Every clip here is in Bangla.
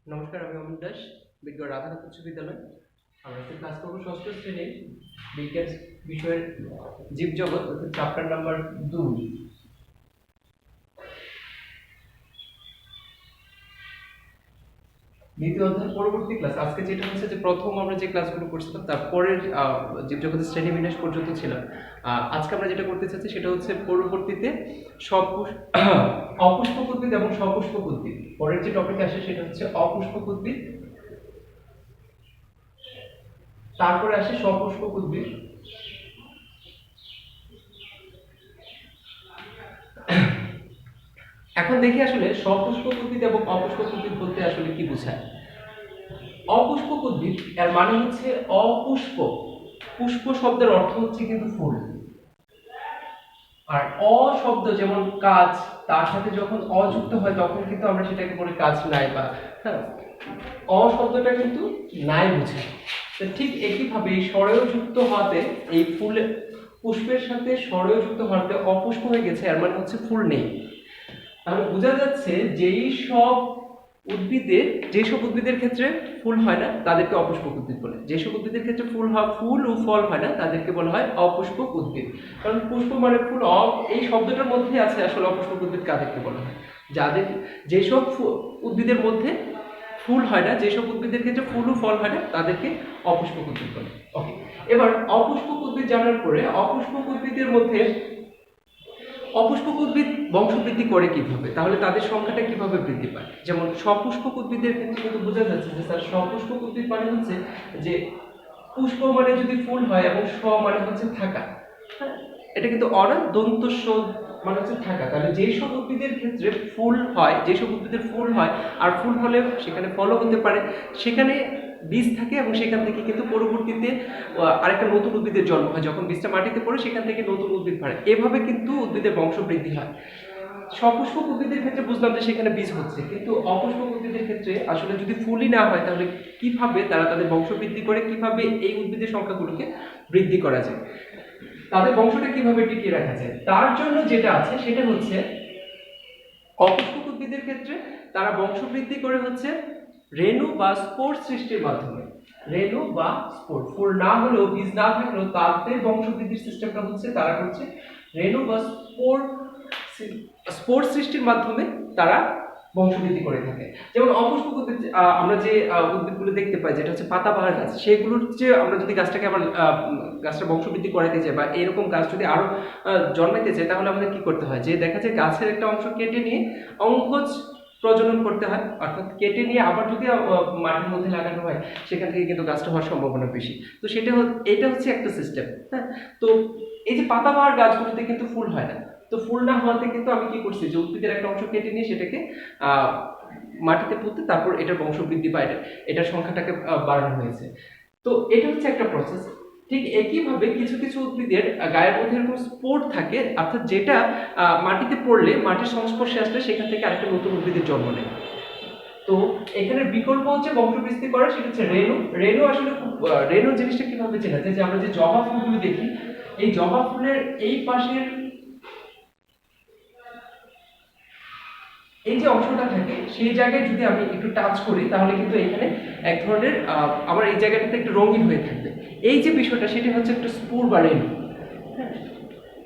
নমস্কার, আমি অমিত দাস, বিজ্ঞান রাধানাথ উচ্চ বিদ্যালয়। আমরা আজকে ক্লাস করবো ষষ্ঠ শ্রেণীর বিজ্ঞান বিষয়ের জীবজগৎ, অর্থাৎ চ্যাপ্টার নাম্বার 2। দ্বিতীয় অধ্যায় পরবর্তী ক্লাস। আজকে যেটা হচ্ছে যে প্রথম আমরা যে ক্লাসগুলো করছিলাম তারপরের জীবজগতের শ্রেণীবিন্যাস পর্যন্ত ছিলাম। আজকে আমরা যেটা করতে চাচ্ছি সেটা হচ্ছে পরবর্তীতে অপুষ্পক উদ্ভিদ এবং সপুষ্পক উদ্ভিদ। পরের যে টপিক আসে সেটা হচ্ছে অপুষ্পক উদ্ভিদ, তারপরে আসে সপুষ্পক উদ্ভিদ, এখন দেখি আসলে সপুষ্পক উদ্ভিদ এবং অপুষ্পক উদ্ভিদ বলতে আসলে কি বোঝায়। অপুষ্পক উদ্ভিদ এর মানে হচ্ছে অপুষ্প। পুষ্প শব্দের অর্থ হচ্ছে কিন্তু ফুল। আর অ শব্দ যেমন কাজ, তার সাথে যখন অযুক্ত হয় তখন কিন্তু আমরা সেটাকে বলি কাজ নাই, বা হ্যাঁ, অ শব্দটা কিন্তু নাই বোঝায়। তো ঠিক একইভাবে এই স্বরেও যুক্ত হওয়াতে এই ফুল পুষ্পের সাথে স্বরেও যুক্ত হওয়াতে অপুষ্প হয়ে গেছে, এর মানে হচ্ছে ফুল নেই। তাহলে বোঝা যাচ্ছে যেসব উদ্ভিদের ক্ষেত্রে ফুল হয় না তাদেরকে অপুষ্পক উদ্ভিদ বলে, যেসব উদ্ভিদের ক্ষেত্রে ফুল ও ফল হয় না তাদেরকে বলা হয় অপুষ্পক উদ্ভিদ। কারণ পুষ্প মানে ফুল, এই শব্দটার মধ্যে আছে আসলে অপুষ্পক উদ্ভিদ কাদেরকে বলা হয়, যাদের যেসব উদ্ভিদের মধ্যে ফুল হয় না, যেসব উদ্ভিদের ক্ষেত্রে ফুল ও ফল হয় না তাদেরকে অপুষ্পক উদ্ভিদ বলে। ওকে, এবার অপুষ্পক উদ্ভিদ জানার পরে অপুষ্পক উদ্ভিদের মধ্যে অপুষ্পক উদ্ভিদ বংশবৃদ্ধি করে কিভাবে, তাহলে তাদের সংখ্যাটা কিভাবে বৃদ্ধি পায়। যেমন সপুষ্পক উদ্ভিদের ক্ষেত্রে কিন্তু বোঝা যাচ্ছে যে স্যার সপুষ্পক উদ্ভিদ মানে হচ্ছে যে পুষ্প মানে যদি ফুল হয় এবং স মানে হচ্ছে থাকা, হ্যাঁ, এটা কিন্তু অনা দন্ত স মানে হচ্ছে থাকা। তাহলে যেসব উদ্ভিদের ক্ষেত্রে ফুল হয়, যেসব উদ্ভিদের ফুল হয় আর ফুল হলে সেখানে ফলও হতে পারে, সেখানে বীজ থাকে এবং সেখান থেকে কিন্তু পরবর্তীতে আরেকটা নতুন উদ্ভিদের জন্ম হয়। যখন বীজটা মাটিতে পড়ে সেখান থেকে নতুন উদ্ভিদ হয়, এভাবে কিন্তু উদ্ভিদের বংশ বৃদ্ধি হয়। সপুষ্পক উদ্ভিদের ক্ষেত্রে বুঝলাম যে সেখানে বীজ হচ্ছে, কিন্তু অপুষ্পক উদ্ভিদের ক্ষেত্রে আসলে যদি ফুলই না হয় তাহলে কিভাবে তারা তাদের বংশ বৃদ্ধি করে, কিভাবে এই উদ্ভিদের সংখ্যাগুলোকে বৃদ্ধি করা যায়, তাদের বংশটা কিভাবে টিকিয়ে রাখা যায়, তার জন্য যেটা আছে সেটা হচ্ছে অপুষ্পক উদ্ভিদের ক্ষেত্রে তারা বংশবৃদ্ধি করে হচ্ছে রেণু বা স্পোর সৃষ্টির মাধ্যমে। রেণু বা স্পোর, ফুল না হলেও বীজ না থাকলেও তাদের বংশবৃদ্ধির সিস্টেমটা হচ্ছে তারা করছে রেণু বা স্পোর সৃষ্টির মাধ্যমে তারা বংশবৃদ্ধি করে থাকে। যেমন অপুষ্পক উদ্ভিদ, আমরা যে উদ্ভিদগুলো দেখতে পাই যেটা হচ্ছে পাতাবাহার গাছ, সেগুলোর যে আমরা যদি গাছটাকে আবার গাছটা বংশবৃদ্ধি করাইতে চাই বা এরকম গাছ যদি আরো জন্মাইতে চাই, তাহলে আমাদের কি করতে হয়, যে দেখা যায় গাছের একটা অংশ কেটে নিয়ে অঙ্কুজ প্রজনন করতে হয়, অর্থাৎ কেটে নিয়ে আবার যদি মাটির মধ্যে লাগানো হয় সেখান থেকে কিন্তু গাছটা হওয়ার সম্ভাবনা বেশি। তো এটা হচ্ছে একটা সিস্টেম। হ্যাঁ, তো এই যে পাতাবাহার গাছগুলোতে কিন্তু ফুল হয় না, তো ফুল না হওয়াতে কিন্তু আমি কি করছি, যে উদ্ভিদের একটা অংশ কেটে নিয়ে সেটাকে মাটিতে পুঁতে তারপর এটার বংশবৃদ্ধি বা এটার সংখ্যাটাকে বাড়ানো হয়েছে। তো এটা হচ্ছে একটা প্রসেস। ঠিক একইভাবে কিছু কিছু উদ্ভিদের গায়ের মধ্যে এরকম স্পোর থাকে, অর্থাৎ যেটা মাটিতে পড়লে, মাটির সংস্পর্শে আসলে সেখান থেকে আরেকটা নতুন উদ্ভিদের জন্ম নেয়। তো এখানে বিকল্প হচ্ছে বংশবৃদ্ধি করা, সেটা হচ্ছে রেণু। রেণু আসলে রেণু জিনিসটা কিভাবে চেনা যায়, যে আমরা যে জবা ফুলগুলো দেখি, এই জবা ফুলের এই পাশের এই যে অংশটা থাকে সেই জায়গায় যদি আমি একটু টাচ করি তাহলে কিন্তু এখানে এক ধরনের আমার এই জায়গাটাতে একটু রঙিন হয়ে থাকবে। এই যে বিষয়টা সেটা হচ্ছে একটা স্পোর বা রেণু। হ্যাঁ,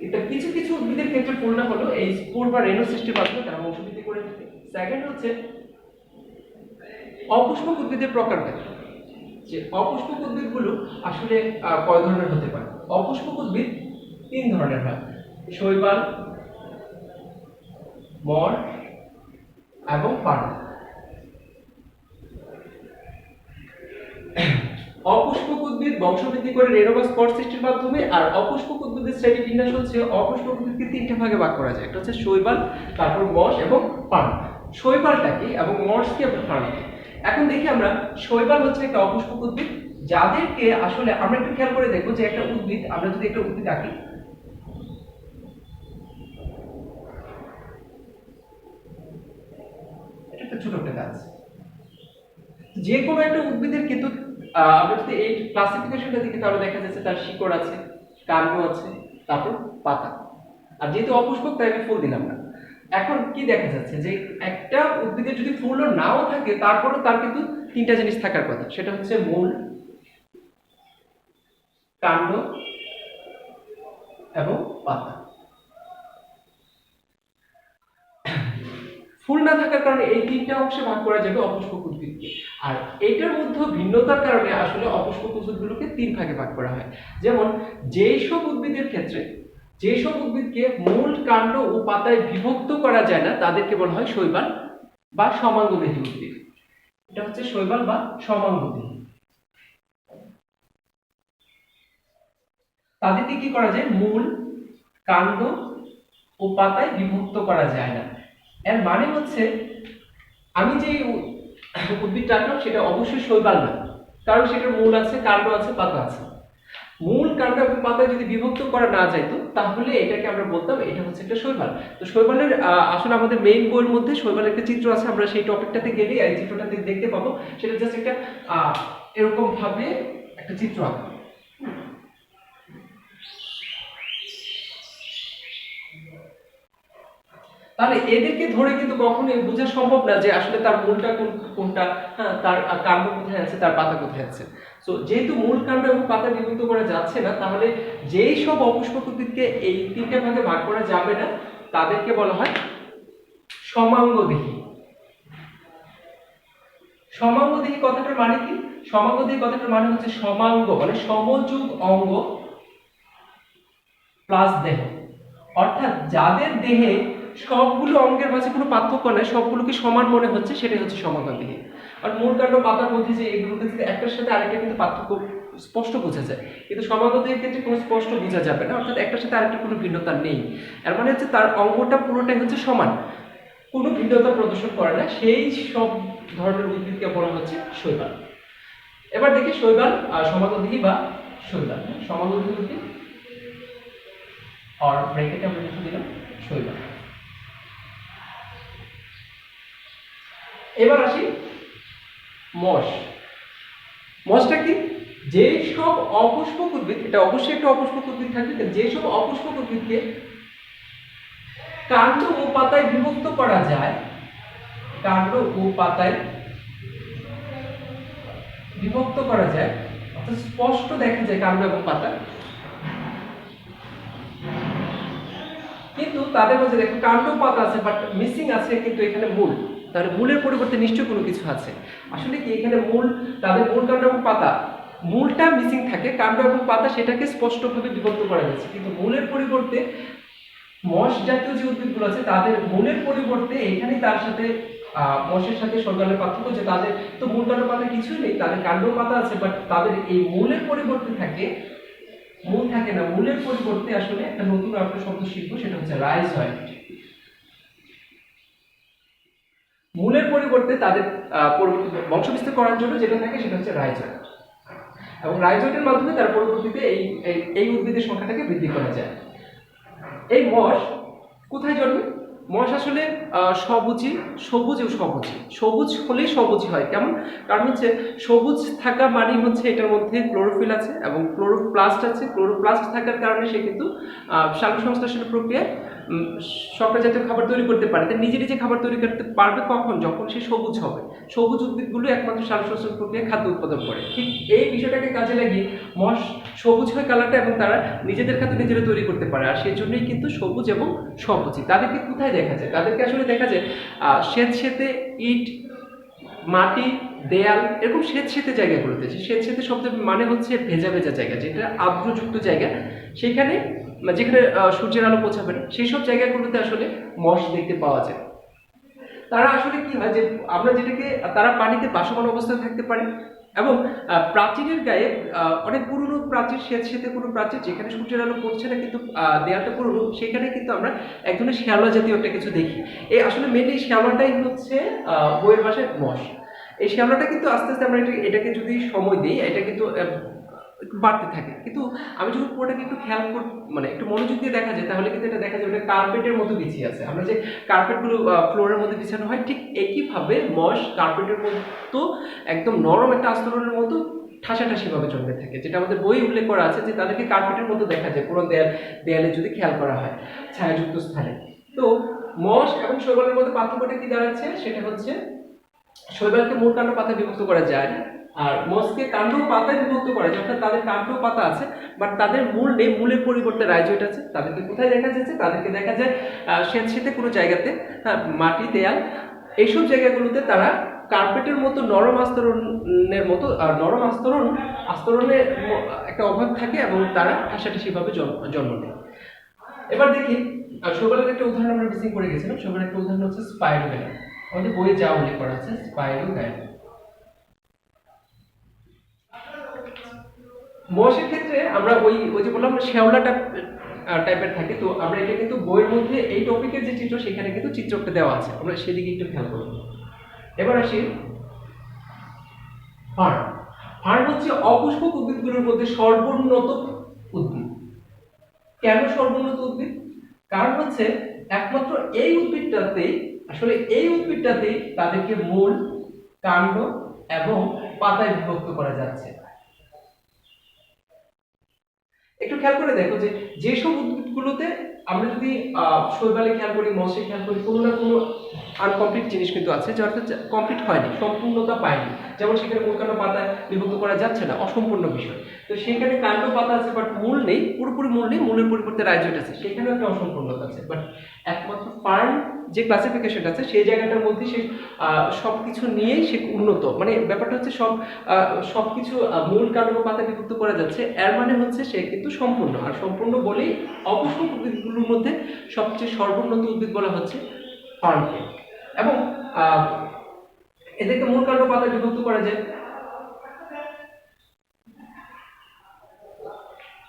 এটা কিছু কিছু উদ্ভিদের ক্ষেত্রে পূর্ণ হলো এই স্পোর বা রেণু সৃষ্টির মাধ্যমে তারা বংশবৃদ্ধি করে থাকে। সেকেন্ড হচ্ছে অপুষ্পক উদ্ভিদের প্রকারভেদ, যে অপুষ্পক উদ্ভিদগুলো আসলে কয় ধরনের হতে পারে। অপুষ্পক উদ্ভিদ তিন ধরনের হয়: শৈবাল, মর এবং পার্ল। অপুষ্পক উদ্ভিদ বংশবৃদ্ধি করে রেণু বা স্পর সৃষ্টির মাধ্যমে, আর অপুষ্পক উদ্ভিদের শ্রেণী বিন্যাস হচ্ছে অপুষ্পক উদ্ভিদকে তিনটা ভাগে ভাগ করা যায়। একটা হচ্ছে শৈবাল, তারপর মস এবং পার্ল। শৈবালটা কি এবং মস কি এবং পার্ল কি, এখন দেখি আমরা। শৈবাল হচ্ছে একটা অপুষ্পক উদ্ভিদ যাদেরকে আসলে আমরা একটু খেয়াল করে দেখবো যে একটা উদ্ভিদ, আমরা যদি একটা উদ্ভিদ আঁকি, এটা একটা ছোট একটা গাছ, যে কোনো একটা উদ্ভিদের কিন্তু আমরা যদি এই ক্লাসিফিকেশনটা দেখি তাহলে দেখা যাচ্ছে তার শিকড় আছে, কাণ্ড আছে, তারপর পাতা। আর যেহেতু অপুষ্পক তাই আমি ফুল দিলাম না। এখন কি দেখা যাচ্ছে যে একটা উদ্ভিদের যদি ফুলও নাও থাকে তারপরেও তার কিন্তু তিনটা জিনিস থাকার কথা, সেটা হচ্ছে মূল, কাণ্ড এবং পাতা। ফুল না থাকার কারণে এই তিনটা অংশে ভাগ করা যাবে অপুষ্পক উদ্ভিদকে। আর এটার মধ্যে ভিন্নতার কারণে আসলে অপুষ্পক উদ্ভিদগুলোকে তিন ভাগে ভাগ করা হয়। যেমন যেসব উদ্ভিদের ক্ষেত্রে যেসব উদ্ভিদকে মূল, কাণ্ড ও পাতায় বিভক্ত করা যায় না তাদেরকে বলা হয় শৈবাল বা সমাঙ্গদেহী উদ্ভিদ। এটা হচ্ছে শৈবাল বা সমাঙ্গদেহী। তাদেরকে কি করা যায়? মূল, কাণ্ড ও পাতায় বিভক্ত করা যায় না। এর মানে হচ্ছে আমি যে উদ্ভিদটা আঁকলাম সেটা অবশ্যই শৈবাল না, কারণ সেটার মূল আছে, কাণ্ড আছে, পাতা আছে। মূল, কাণ্ড এবং পাতায় যদি বিভক্ত করা না যাইতো তাহলে এটাকে আমরা বলতাম এটা হচ্ছে একটা শৈবাল। তো শৈবালের আসলে আমাদের মেইন বইয়ের মধ্যে শৈবালের একটা চিত্র আছে, আমরা সেই টপিকটাতে গেলে এই চিত্রটাতে দেখতে পাবো। সেটা জাস্ট একটা এরকম ভাবে একটা চিত্র আঁকা। তাহলে এদেরকে ধরে কিন্তু কখনোই বোঝা সম্ভব না যে আসলে তার মূলটা কোনটা, হ্যাঁ, তার কাণ্ড কোথায় আছে, তার পাতা কোথায় আছে। তো যেহেতু মূল, কাণ্ড এবং পাতা বিভক্ত করা যাচ্ছে না, তাহলে যেই সব অপুষ্পক উদ্ভিদকে এই তিনটা ভাগে ভাগ করা যাবে না তাদেরকে বলা হয় সমাঙ্গদেহী। সমাঙ্গদেহী কথাটার মানে কি? সমাঙ্গদেহী কথাটার মানে হচ্ছে সমাঙ্গ মানে সমযোগ অঙ্গ প্লাস দেহ, অর্থাৎ যাদের দেহে সবগুলো অঙ্গের মাঝে কোনো পার্থক্য নেই, সবগুলোকে সমান মনে হচ্ছে, সেটাই হচ্ছে সমাঙ্গদেহী। আর মূল, কাণ্ড, পাতার মধ্যে যে এগুলোকে যদি একটার সাথে আরেকটা কিন্তু পার্থক্য স্পষ্ট বোঝা যায়, কিন্তু সমাঙ্গদেহের ক্ষেত্রে কোনো স্পষ্ট বোঝা যাবে না, অর্থাৎ একটার সাথে আরেকটা কোনো ভিন্নতা নেই। এর মানে হচ্ছে তার অঙ্গটা পুরোটাই হচ্ছে সমান, কোনো ভিন্নতা প্রদর্শন করে না, সেই সব ধরনের উদ্ভিদকে বলা হচ্ছে শৈবাল। এবার দেখি শৈবাল সমাঙ্গদেহী বা শৈবাল। সমাঙ্গদেহী উদ্ভিদ और ব্র্যাকেটে আমরা লিখে দিলাম শৈবাল। এবার আসি মশ। মশটা কি? যে সব অপুষ্পক উদ্ভিদ, এটা অবশ্যই একটা অপুষ্পক উদ্ভিদ থাকবে, যে সব অপুষ্পক উদ্ভিদকে কাণ্ড ও পাতায় বিভক্ত করা যায়, কাণ্ড ও পাতায় বিভক্ত করা যায়, অর্থাৎ স্পষ্ট দেখা যায় কাণ্ড এবং পাতা, কিন্তু তাদের মধ্যে দেখো কাণ্ড, পাতা আছে বাট মিসিং আছে কিন্তু এখানে মূল। তাহলে মূলের পরিবর্তে নিশ্চয়ই কোনো কিছু আছে। আসলে কি এখানে মূল, তাদের মূল, কাণ্ড এবং পাতা, মূলটা মিসিং থাকে, কাণ্ড এবং পাতা সেটাকে স্পষ্টভাবে বিভক্ত করা যাচ্ছে, কিন্তু মূলের পরিবর্তে মশ জাতীয় যে উদ্ভিদগুলো আছে তাদের মূলের পরিবর্তে এখানে তার সাথে মশের সাথে শৈবালের পার্থক্য যে তাদের তো মূল, কাণ্ড, পাতা কিছুই নেই, তাদের কাণ্ড, পাতা আছে বাট তাদের এই মূলের পরিবর্তে থাকে, মূল থাকে না, মূলের পরিবর্তে আসলে একটা নতুন একটা শব্দ শিখবো, সেটা হচ্ছে রাইজয়েড। মূলের পরিবর্তে তাদের বংশবিস্তার করার জন্য যেটা থাকে সেটা হচ্ছে রাইজয়েড, এবং রাইজয়েডের মাধ্যমে তার পরবর্তীতে এই উদ্ভিদের সংখ্যাটাকে বৃদ্ধি করা যায়। এই মশ কোথায় জন্মে? মশ আসলে সবুজই, সবুজ ও সবুজই, সবুজ হলেই সবুজই হয়। কেমন? কারণ হচ্ছে সবুজ থাকা মানেই হচ্ছে এটার মধ্যে ক্লোরোফিল আছে এবং ক্লোরোপ্লাস্ট আছে। ক্লোরোপ্লাস্ট থাকার কারণে সে কিন্তু সালোক সংশ্লেষণ প্রক্রিয়ায় শর্করা জাতীয় খাবার তৈরি করতে পারে। তাই নিজে নিজে খাবার তৈরি করতে পারবে কখন? যখন সে সবুজ হবে। সবুজ উদ্ভিদগুলো একমাত্র সালোক সংশ্লেষণ প্রক্রিয়ায় খাদ্য উৎপাদন করে। ঠিক এই বিষয়টাকে কাজে লাগিয়ে মশ সবুজ হয় কালারটা, এবং তারা নিজেদের খাদ্য নিজেরা তৈরি করতে পারে। আর সেই জন্যই কিন্তু সবুজ এবং সবুজই। তাদেরকে কোথায় দেখা যায়? তাদেরকে আসলে দেখা যায় স্যাঁতসেঁতে ইট, মাটি, দেয়াল, এরকম স্যাঁতসেঁতে জায়গাগুলোতে। স্যাঁতসেঁতে শব্দের মানে হচ্ছে ভেজা ভেজা জায়গা, যেটা আর্দ্রযুক্ত জায়গা, সেখানে যেখানে সূর্যের আলো পৌঁছাবে না, সেই সব জায়গাগুলোতে আসলে মশ দেখতে পাওয়া যায়। তারা আসলে কি হয় যে আমরা যেটাকে, তারা পানিতে ভাসমান অবস্থায় থাকতে পারে, এবং প্রাচীরের গায়ে অনেক পুরনো প্রাচীর, স্যাঁতসেঁতে কোনো প্রাচীর যেখানে সূর্যের আলো পড়ছে না কিন্তু দেয়ালটা পুরনো, সেখানে কিন্তু আমরা এক ধরনের শ্যাওলা জাতীয় একটা কিছু দেখি। এই আসলে মেনলি শ্যাওলাটাই হচ্ছে বইয়ের ভাষায় মশ। এই শ্যাওলাটা কিন্তু আস্তে আস্তে আমরা এটাকে যদি সময় দিই, এটা কিন্তু বাড়তে থাকে। কিন্তু আমি যখন পুরোটাকে একটু খেয়াল মানে একটু মনোযোগ দিয়ে দেখা যায়, তাহলে কিন্তু এটা দেখা যায় ওটা কার্পেটের মতো বিছিয়ে আছে। আমরা যে কার্পেটগুলো ফ্লোরের মধ্যে বিছানো হয়, ঠিক একইভাবে মশ কার্পেটের মতো একদম নরম একটা আস্তরণের মতো ঠাসাঠাসি ভাবে জন্মে থাকে, যেটা আমাদের বই উল্লেখ করা আছে যে তাদেরকে কার্পেটের মতো দেখা যায় পুরো দেয়ালে যদি খেয়াল করা হয় ছায়াযুক্ত স্থানে। তো মস এবং শৈবালের মধ্যে পার্থক্যটা কি দাঁড়াচ্ছে, সেটা হচ্ছে শৈবালকে মূল কাণ্ড পাতায় বিভক্ত করা যায় না, আর মসকে কাণ্ড পাতায় বিভক্ত করা যায়, অর্থাৎ তাদের কাণ্ড পাতা আছে বাট তাদের মূল নেই, মূলের পরিবর্তে রাইজোইট আছে। তাদেরকে কোথায় দেখা যাচ্ছে, তাদেরকে দেখা যায় স্যাঁতসেঁতে কোনো জায়গাতে, মাটি, দেয়াল, এইসব জায়গাগুলোতে তারা কার্পেটের মতো নরম আস্তরণের মতো নরম আস্তরণের একটা অভাব থাকে এবং তারা ঠাসাঠাসিভাবে জন্ম নেয়। এবার দেখি শৈবালের একটা উদাহরণ আমরা মিসিং করে গেছিলাম। শৈবালের একটা উদাহরণ হচ্ছে স্পাইরোগাইনা, আমাদের বইয়ে যা উল্লেখ করা আছে স্পাইরোগাইনা। মশের ক্ষেত্রে আমরা ওই যে বললাম শ্যাওলা টাইপের থাকে, তো আমরা এটা কিন্তু বইয়ের মধ্যে এই টপিকের যে চিত্র সেখানে কিন্তু চিত্রটা দেওয়া আছে, আমরা সেদিকে একটু খেয়াল করব। এবার আসি ফার্ন। ফার্ন হচ্ছে অপুষ্পক উদ্ভিদগুলোর মধ্যে সর্বোন্নত উদ্ভিদ। কেন সর্বোন্নত উদ্ভিদ? কারণ হচ্ছে একমাত্র এই উদ্ভিদটাতেই তাদেরকে মূল, কাণ্ড এবং পাতায় বিভক্ত করা যাচ্ছে। একটু খেয়াল করে দেখো যে যেসব উদ্ভিদগুলোতে আমরা যদি শৈবালে খেয়াল করি, মশে খেয়াল করি, কোনো না কোনো আনকমপ্লিট জিনিস কিন্তু আছে, যে অর্থাৎ কমপ্লিট হয়নি, সম্পূর্ণতা পায়নি। যেমন সেখানে মূল কাণ্ড পাতায় বিভক্ত করা যাচ্ছে না, অসম্পূর্ণ বিষয়। তো সেখানে কাণ্ড পাতা আছে বাট মূল নেই, পুরোপুরি মূল নেই, মূলের পরিবর্তে রাইজোইট আছে, সেখানেও একটা অসম্পূর্ণতা আছে। বাট একমাত্র ফার্ন যে ক্লাসিফিকেশনটা আছে সেই জায়গাটার মধ্যে সে সবকিছু নিয়েই সে উন্নত, মানে ব্যাপারটা হচ্ছে সবকিছু মূল কাণ্ড পাতায় বিভক্ত করা যাচ্ছে, এর মানে হচ্ছে সে কিন্তু সম্পূর্ণ। আর সম্পূর্ণ বলেই অপুষ্পক উদ্ভিদগুলোর মধ্যে সবচেয়ে সর্বোন্নত উদ্ভিদ বলা হচ্ছে ফার্নকে। এবং এদেরকে মূল কাণ্ড পাতায় বিভক্ত করা যায়।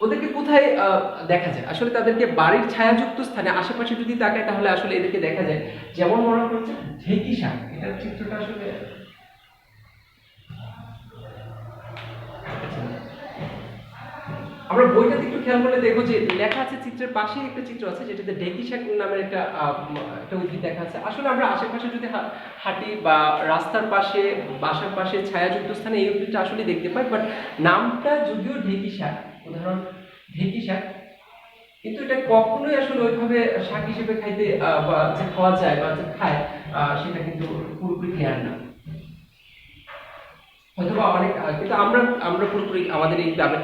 ওদেরকে কোথায় দেখা যায়? আসলে তাদেরকে বাড়ির ছায়াযুক্ত স্থানে আশেপাশে যদি তাকায় তাহলে আসলে এদেরকে দেখা যায়। যেমন মনে হচ্ছে ঢেঁকি শাক, এটার চিত্রটা আসলে আমরা বইটাতে একটু খেয়াল করলে দেখো যে লেখা আছে, চিত্রের পাশে একটা চিত্র আছে যেটাতে ঢেঁকি শাক নামের একটা উদ্ভিদ দেখা আছে। আসলে আমরা আশেপাশে যদি হাঁটি বা রাস্তার পাশে, বাসার পাশে ছায়াযুক্ত স্থানে এই উদ্ভিদটা আসলে দেখতে পাই, বাট নামটা যদিও ঢেঁকি শাক, উদাহরণ ঢেঁকি শাক, কিন্তু এটা কখনোই আসলে ওইভাবে শাক হিসেবে খাইতে বা যে খাওয়া যায় বা যে খায় সেটা কিন্তু পুরোপুরি ক্লিয়ার না। হয়তোবা অনেক, কিন্তু আমরা পুরোপুরি আমাদের এই গ্রামে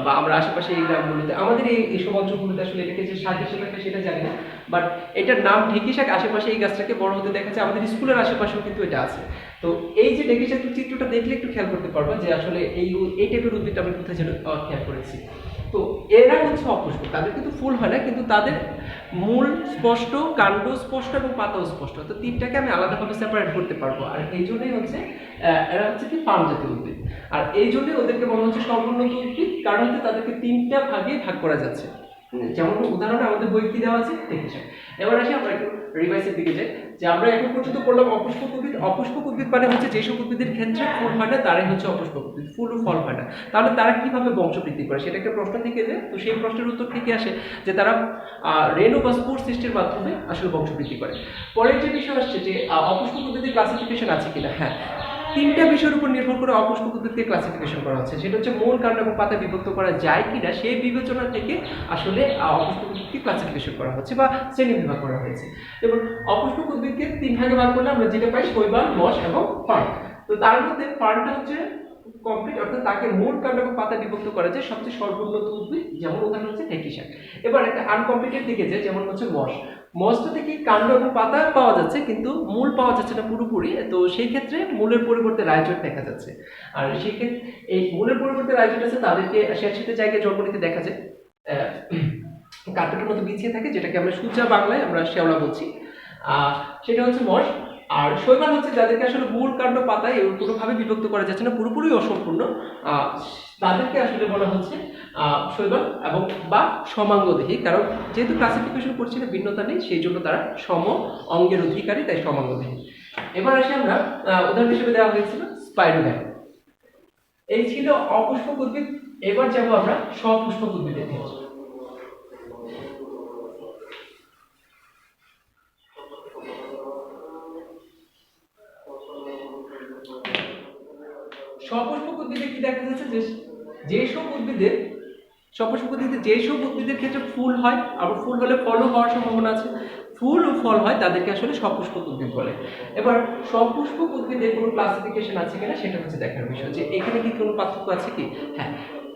বা আমরা আশেপাশে এই গ্রামগুলোতে, আমাদের এইসব অঞ্চলগুলোতে আসলে এটাকে যে শাক হিসেবে একটা সেটা জানি না, বাট এটার নাম ঢেঁকি শাক। আশেপাশে এই গাছটাকে বড় হতে দেখা যায়, আমাদের স্কুলের আশেপাশেও কিন্তু এটা আছে। তো এই যে ঢেঁকি শাকের চিত্রটা দেখলে একটু খেয়াল করতে পারবো যে আসলে এই টাইপের উদ্ভিদটা আমি কোথায় যেন খেয়াল করেছি। তো এরা হচ্ছে অপুষ্পক, তাদের কিন্তু ফুল হয় না, কিন্তু তাদের মূল স্পষ্ট, কাণ্ড স্পষ্ট এবং পাতাও স্পষ্ট, তো তিনটাকে আমি আলাদাভাবে সেপারেট করতে পারবো। আর এই জন্যই হচ্ছে এরা হচ্ছে কি ফার্ন জাতীয় উদ্ভিদ। আর এই জন্যই ওদেরকে বলা হচ্ছে সর্বোন্নত উদ্ভিদ, কারণ হচ্ছে তাদেরকে তিনটা ভাগে ভাগ করা যাচ্ছে। যেমন উদাহরণে আমাদের বই কি দেওয়া আছে দেখেছেন। এবার আসি আমরা একটু রিভাইসের দিকে যাই, যে আমরা এখন পর্যন্ত পড়লাম অপুষ্পক উদ্ভিদ। অপুষ্পক উদ্ভিদ মানে হচ্ছে যেসব উদ্ভিদের ক্ষেত্রে ফুল হয় না তারাই হচ্ছে অপুষ্পক উদ্ভিদ, ফুল ও ফল হয় না। তাহলে তারা কিভাবে বংশবৃদ্ধি করে, সেটা একটা প্রশ্ন থেকে যায়। তো সেই প্রশ্নের উত্তর থেকে আসে যে তারা রেণু বা স্পোর সৃষ্টির মাধ্যমে আসলে বংশবৃদ্ধি করে। পরের যে বিষয় আসছে যে অপুষ্পক উদ্ভিদের ক্লাসিফিকেশন আছে কিনা, হ্যাঁ, তিনটা বিষয়ের উপর নির্ভর করে অপুষ্পক উদ্ভিদকে ক্লাসিফিকেশন করা হচ্ছে। সেটা হচ্ছে মূল, কাণ্ড এবং পাতা বিভক্ত করা যায় কিনা, সেই বিবেচনা থেকে আসলে অপুষ্পক উদ্ভিদকে ক্লাসিফিকেশন করা হচ্ছে বা শ্রেণী বিভাগ করা হয়েছে। এবং অপুষ্পক উদ্ভিদকে তিন ভাগে ভাগ করলে আমরা যেটা পাই শৈবাল, মশ এবং ফার্ন। তো তার মধ্যে ফার্নটা হচ্ছে কমপ্লিট, অর্থাৎ তাকে মূল, কাণ্ড এবং পাতা বিভক্ত করা যায়, সবচেয়ে সর্বোন্নত উদ্ভিদ। যেমন উদাহরণ হচ্ছে ঢেঁকি শাক। এবার একটা আনকমপ্লিটের দিকে যায়, যেমন হচ্ছে মশ। মশটা থেকে কাণ্ড এবং পাতা পাওয়া যাচ্ছে কিন্তু মূল পাওয়া যাচ্ছে না পুরোপুরি, তো সেই ক্ষেত্রে মূলের পরিবর্তে রাইজোইট দেখা যাচ্ছে। আর সেই ক্ষেত্রে এই মূলের পরিবর্তে রাইজোইট আছে, তাদেরকে স্যাঁতসেঁতে জায়গায় জন্ম নিতে দেখা যায়, কার্পেটের মতো বিছিয়ে থাকে, যেটাকে আমরা সুজা বাংলায় আমরা শ্যাওলা বলছি। সেটা হচ্ছে মশ। আর শৈবাল হচ্ছে যাদেরকে আসলে মূল, কাণ্ড, পাতায় কোনোভাবে বিভক্ত করা যাচ্ছে না, পুরোপুরি অসম্পূর্ণ, তাদেরকে আসলে বলা হচ্ছে শৈবাল এবং বা সমাঙ্গদেহী। কারণ যেহেতু ক্লাসিফিকেশন করছি না, ভিন্নতা নেই, সেই জন্য তারা সম অঙ্গের অধিকারী, তাই সমাঙ্গদেহী। এবার আসি আমরা উদাহরণ হিসেবে দেওয়া হয়েছিল স্পাইরোগাইনা। এই ছিল অপুষ্পক উদ্ভিদ। এবার যাবো আমরা সপুষ্পক উদ্ভিদের ক্ষেত্রে। সপুষ্পক উদ্ভিদে কি দেখা যাচ্ছে যে যেসব উদ্ভিদের সপুষ্পক উদ্ভিদে যেসব উদ্ভিদের ক্ষেত্রে ফুল হয়, আবার ফুল হলে ফলও হওয়ার সম্ভাবনা আছে, ফুল ও ফল হয় তাদেরকে আসলে সপুষ্পক উদ্ভিদ বলে। এবার সপুষ্পক উদ্ভিদের কোনো ক্লাসিফিকেশন আছে কিনা সেটা হচ্ছে দেখার বিষয়, যে এখানে কি কোনো পার্থক্য আছে কি। হ্যাঁ,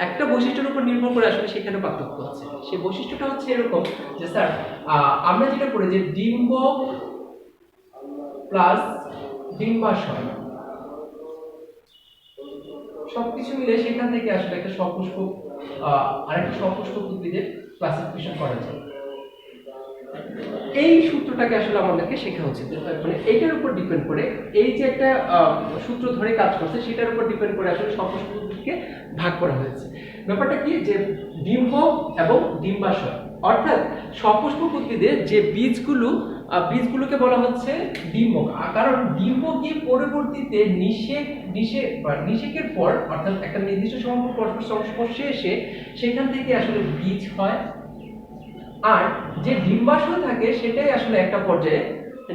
একটা বৈশিষ্ট্যের উপর নির্ভর করে আসলে সেখানে পার্থক্য আছে। সেই বৈশিষ্ট্যটা হচ্ছে এরকম যে স্যার আমরা যেটা করি যে ডিম্বক প্লাস ডিম্বাশয় সবকিছু মিলে সেখান থেকে আসলে একটা সপুষ্পক আরেকটা সপুষ্পক উদ্ভিদের ক্লাসিফিকেশন করা যায়। এই সূত্রটাকে আসলে আমাদেরকে শেখা উচিত, মানে এইটার উপর ডিপেন্ড করে এই যে একটা সূত্র ধরে কাজ করছে সেটার উপর ডিপেন্ড করে আসলে সপুষ্পক উদ্ভিদকে ভাগ করা হয়েছে। ব্যাপারটা কি যে ডিম্বক এবং ডিম্বাশয়, অর্থাৎ সপুষ্পক উদ্ভিদের যে বীজগুলোকে বলা হচ্ছে ডিম্বক, কারণ ডিম্বকই পরবর্তীতে নিষেকের পর অর্থাৎ একটা নির্দিষ্ট সময় পরস্পর সংস্পর্শে এসে সেখান থেকে আসলে বীজ হয়। আর যে ডিম্বাশয় থাকে সেটাই আসলে একটা পর্যায়ে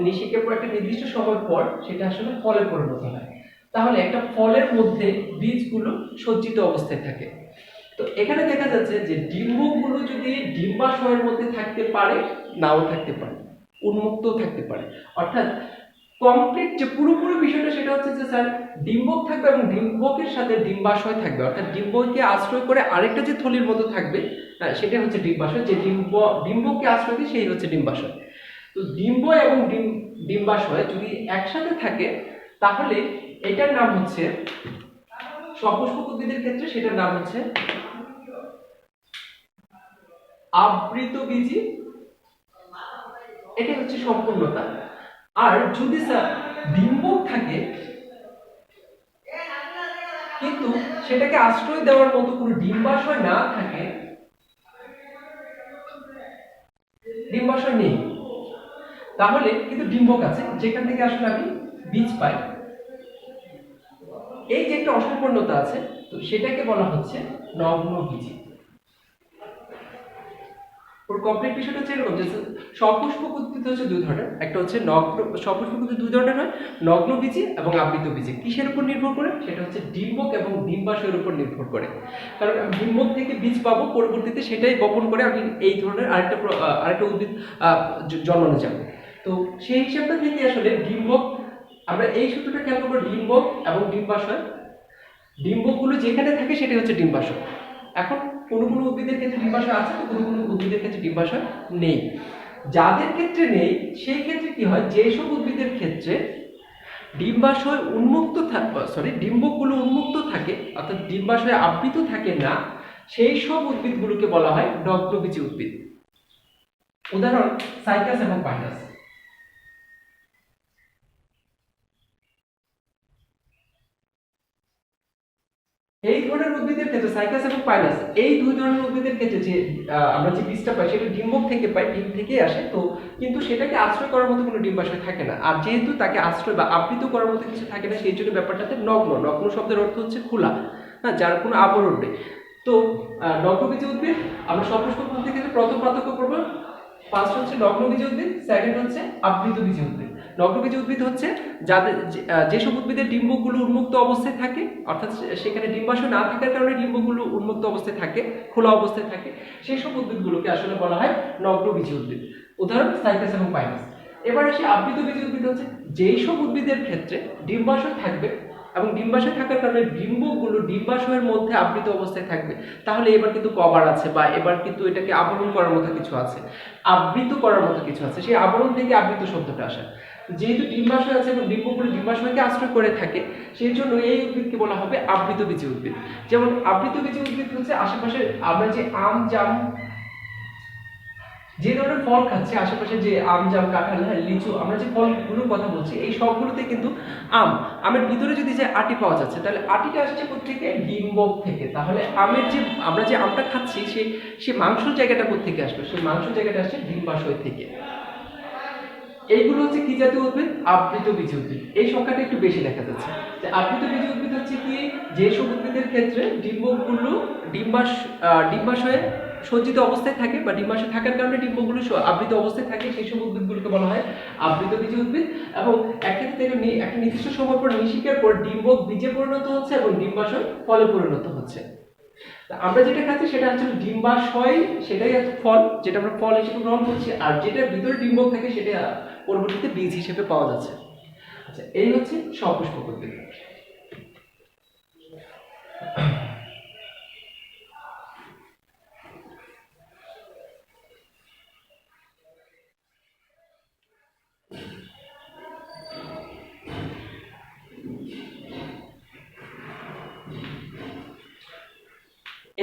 নিষেকের পর একটা নির্দিষ্ট সময় পর সেটা আসলে ফলে পরিণত হয়। তাহলে একটা ফলের মধ্যে বীজগুলো সজ্জিত অবস্থায় থাকে। তো এখানে দেখা যাচ্ছে যে ডিম্বকগুলো যদি ডিম্বাশয়ের মধ্যে থাকতে পারে, নাও থাকতে পারে, উন্মুক্ত থাকতে পারে। অর্থাৎ কমপ্লিট যে পুরোপুরি বিষয়টা সেটা হচ্ছে যে স্যার ডিম্বক থাকবে এবং ডিম্বকের সাথে ডিম্বাশয় থাকবে, অর্থাৎ ডিম্বককে আশ্রয় করে আরেকটা যে থলির মতো থাকবে সেটা হচ্ছে ডিম্বাশয়, যে ডিম্বককে আশ্রয় দিয়ে সেই হচ্ছে ডিম্বাশয়। তো ডিম্ব এবং ডিম্বাশয় যদি একসাথে থাকে তাহলে এটার নাম হচ্ছে সপুষ্পক উদ্ভিদের ক্ষেত্রে সেটার নাম হচ্ছে আবৃতবীজী। এটা হচ্ছে সম্পূর্ণতা। আর যদি স্যার ডিম্বক থাকে কিন্তু সেটাকে আশ্রয় দেওয়ার মতো কোনো ডিম্বাশয় না থাকে, ডিম্বাশয় নেই, তাহলে কিন্তু ডিম্বক আছে যেখান থেকে আসলে আমি বীজ পাই। এই যে একটা অসম্পূর্ণতা আছে, তো সেটাকে বলা হচ্ছে নগ্নবীজী। ওর কমপ্লিট বিষয়টা হচ্ছে এরকম যে সপুষ্পক উদ্ভিদ হচ্ছে দুই ধরনের, একটা হচ্ছে সপুষ্পক উদ্ভিদ দুই ধরনের হয়, নগ্নবীজী এবং আবৃতবীজী। কিসের উপর নির্ভর করে? সেটা হচ্ছে ডিম্বক এবং ডিম্বাশয়ের উপর নির্ভর করে। কারণ আমি ডিম্বক থেকে বীজ পাবো, পরবর্তীতে সেটাই বপন করে আমি এই ধরনের আরেকটা উদ্ভিদ জন্মানো যাবে। তো সেই হিসাবটা থেকে আসলে ডিম্বক, আমরা এই সূত্রটা খেয়াল করবো, ডিম্বক এবং ডিম্বাশয়, ডিম্বকগুলো যেখানে থাকে সেটা হচ্ছে ডিম্বাশয়। এখন কোনো কোনো উদ্ভিদের ক্ষেত্রে ডিম্বাশয় আছে, তো কোনো কোনো উদ্ভিদের ক্ষেত্রে ডিম্বাশয় নেই। যাদের ক্ষেত্রে নেই সেই ক্ষেত্রে কি হয়, যেসব উদ্ভিদের ক্ষেত্রে ডিম্বাশয় ডিম্বকগুলো উন্মুক্ত থাকে অর্থাৎ ডিম্বাশয় আবৃত থাকে না, সেই সব উদ্ভিদগুলোকে বলা হয় নগ্নবীজী উদ্ভিদ। উদাহরণ সাইকাস এবং পাইনাস। এই ধরনের উদ্ভিদের ক্ষেত্রে সাইকাস এবং পাইনাস, এই দুই ধরনের উদ্ভিদের ক্ষেত্রে যে আমরা যে বীজটা পাই সেটা ডিম্বক থেকে পাই, ডিম থেকেই আসে। তো কিন্তু সেটাকে আশ্রয় করার মতো কোনো ডিম্বাশয় থাকে না। আর যেহেতু তাকে আশ্রয় বা আবৃত করার মতো কিছু থাকে না, সেই জন্য ব্যাপারটাতে নগ্ন শব্দের অর্থ হচ্ছে খোলা, হ্যাঁ, যার কোনো আবরণ নেই। তো নগ্নবীজী উদ্ভিদ আমরা সপুষ্পক উদ্ভিদের ক্ষেত্রে প্রথম পার্থক্য করবো, ফার্স্ট হচ্ছে নগ্নবীজী উদ্ভিদ, সেকেন্ড হচ্ছে আবৃতবীজী উদ্ভিদ। নগ্নবীজী উদ্ভিদ হচ্ছে যাদের যেসব উদ্ভিদের ডিম্বকগুলো উন্মুক্ত অবস্থায় থাকে, অর্থাৎ সেখানে ডিম্বাশয় না থাকার কারণে ডিম্বকগুলো উন্মুক্ত অবস্থায় থাকে, খোলা অবস্থায় থাকে, সেই সব উদ্ভিদগুলোকে আসলে বলা হয় নগ্নবীজী উদ্ভিদ। উদাহরণ সাইকাস এবং পাইনাস। এবার আসি আবৃতবীজী উদ্ভিদ, হচ্ছে যেই সব উদ্ভিদের ক্ষেত্রে ডিম্বাশয় থাকবে এবং ডিম্বাশয় থাকার কারণে ডিম্বকগুলো ডিম্বাশয়ের মধ্যে আবৃত অবস্থায় থাকবে। তাহলে এবার কিন্তু কভার আছে বা এবার কিন্তু এটাকে আবরণ করার মতো কিছু আছে, আবৃত করার মতো কিছু আছে, সেই আবরণ থেকে আবৃত শব্দটা আসে। যেহেতু ডিম্বাশয় আছে এবং ডিম্বকগুলো ডিম্বাশয়কে আশ্রয় করে থাকে, সেই জন্য এই উদ্ভিদকে বলা হবে আবৃতবীজী উদ্ভিদ। যেমন আবৃতবীজী উদ্ভিদ হচ্ছে আশেপাশে আমরা যে আম, জাম, যে ধরনের ফল খাচ্ছি, আশেপাশে যে আম, জাম, কাঁঠাল, লিচু, আমরা যে ফলগুলোর কথা বলছি এই সবগুলোতে কিন্তু আমের ভিতরে যদি যে আটি পাওয়া যাচ্ছে, তাহলে আটিটা আসছে কোত্থেকে? ডিম্বক থেকে। তাহলে আমরা যে আমটা খাচ্ছি সেই মাংসের জায়গাটা কোত্থেকে আসবে? সেই মাংসের জায়গাটা আসছে ডিম্বাশয় থেকে। এইগুলো হচ্ছে কি জাতীয় উদ্ভিদ? আবৃতবীজী উদ্ভিদ। এই সংখ্যাটা একটু বেশি দেখা যাচ্ছে। যে আবৃতবীজী উদ্ভিদ হচ্ছে কি, যেসব উদ্ভিদের ক্ষেত্রে ডিম্বকগুলো ডিম্বাশয়ে সজ্জিত অবস্থায় থাকে বা ডিম্বাশয় থাকার কারণে ডিম্বকগুলো আবৃত অবস্থায় থাকে, সেই সব উদ্ভিদগুলোকে বলা হয় আবৃতবীজী উদ্ভিদ। এবং একটা নির্দিষ্ট সময় পর নিষেকের পর ডিম্বক বীজে পরিণত হচ্ছে এবং ডিম্বাশয় ফলে পরিণত হচ্ছে। আমরা যেটা খাচ্ছি সেটা হচ্ছে ডিম্বাশয়, সেটাই হচ্ছে ফল, যেটা আমরা ফল হিসেবে গ্রহণ করছি, আর যেটা ভিতরে ডিম্বক থাকে সেটা পরবর্তীতে বীজ হিসেবে পাওয়া যাচ্ছে। আচ্ছা, এই হচ্ছে সপুষ্পক উদ্ভিদ।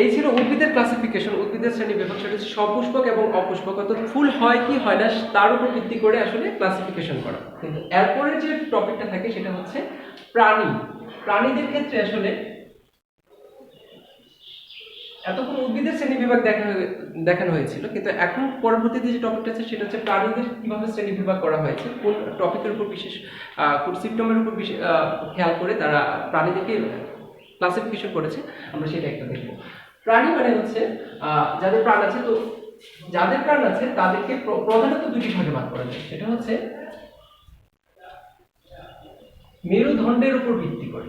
এই ছিল উদ্ভিদের ক্লাসিফিকেশন, উদ্ভিদের শ্রেণী বিভাগ। সেটা হচ্ছে সপুষ্পক এবং অপুষ্পক, অর্থাৎ ফুল হয় কি হয় না তার উপর ভিত্তি করে আসলে ক্লাসিফিকেশন করা। কিন্তু এরপরে যে টপিকটা থাকে সেটা হচ্ছে প্রাণী। প্রাণীদের ক্ষেত্রে আসলে এতক্ষণ উদ্ভিদের শ্রেণী বিভাগ দেখানো হয়েছিল, কিন্তু এখন পরবর্তীতে যে টপিকটা আছে সেটা হচ্ছে প্রাণীদের কিভাবে শ্রেণী বিভাগ করা হয়েছে, কোন টপিকের উপর বিশেষ কোন সিম্পটমের উপর খেয়াল করে তারা প্রাণীদেরকে ক্লাসিফিকেশন করেছে, আমরা সেটা একটা দেখব। প্রাণী মানে হচ্ছে যাদের প্রাণ আছে, তো যাদের প্রাণ আছে তাদেরকে প্রধানত দুটি ভাগে ভাগ করা যায়। সেটা হচ্ছে মেরুদণ্ডের উপর ভিত্তি করে,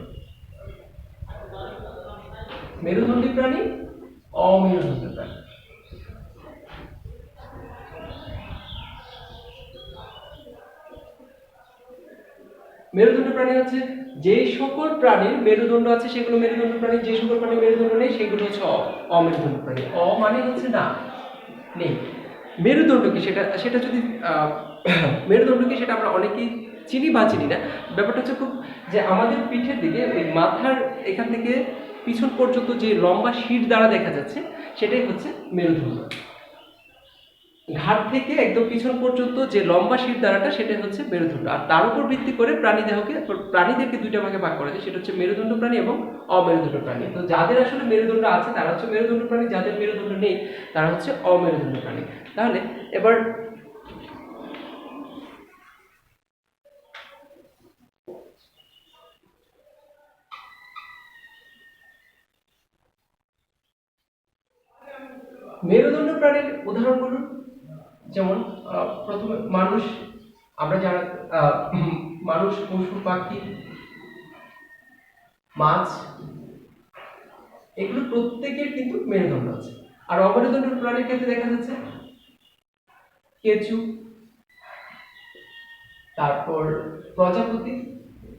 মেরুদণ্ডী প্রাণী, অমেরুদণ্ডী প্রাণী। মেরুদণ্ডী প্রাণী হচ্ছে যে সকল প্রাণীর মেরুদণ্ড আছে সেগুলো মেরুদণ্ড প্রাণী, যে সকল প্রাণীর মেরুদণ্ড নেই সেগুলো হচ্ছে অমেরুদণ্ড প্রাণী। মানে হচ্ছে না, নেই। মেরুদণ্ড কি সেটা যদি মেরুদণ্ড কি সেটা আমরা অনেকেই চিনি বা চিনি না। ব্যাপারটা হচ্ছে খুব যে আমাদের পিঠের দিকে ওই মাথার এখান থেকে পিছন পর্যন্ত যে লম্বা শির দ্বারা দেখা যাচ্ছে সেটাই হচ্ছে মেরুদণ্ড। ঘাট থেকে একদম পিছন পর্যন্ত যে লম্বা শির দ্বারাটা সেটাই হচ্ছে মেরুদণ্ড। আর তার উপর ভিত্তি করে প্রাণীদেরকে দুইটা ভাগে ভাগ করা যায়, সেটা হচ্ছে মেরুদণ্ড প্রাণী এবং অমেরুদণ্ড প্রাণী। তো যাদের আসলে মেরুদণ্ড আছে তারা হচ্ছে মেরুদণ্ড প্রাণী, যাদের মেরুদণ্ড নেই তারা হচ্ছে অমেরুদণ্ড প্রাণী। তাহলে এবার মেরুদণ্ড প্রাণীর উদাহরণগুলো যেমন প্রথমে মানুষ, আমরা যারা মানুষ, পশু পাখি, মাছ, এগুলো প্রত্যেকের কিন্তু মেরুদণ্ড আছে। আর অমেরুদণ্ড প্রাণীর ক্ষেত্রে দেখা যাচ্ছে কেঁচু, তারপর প্রজাপতি,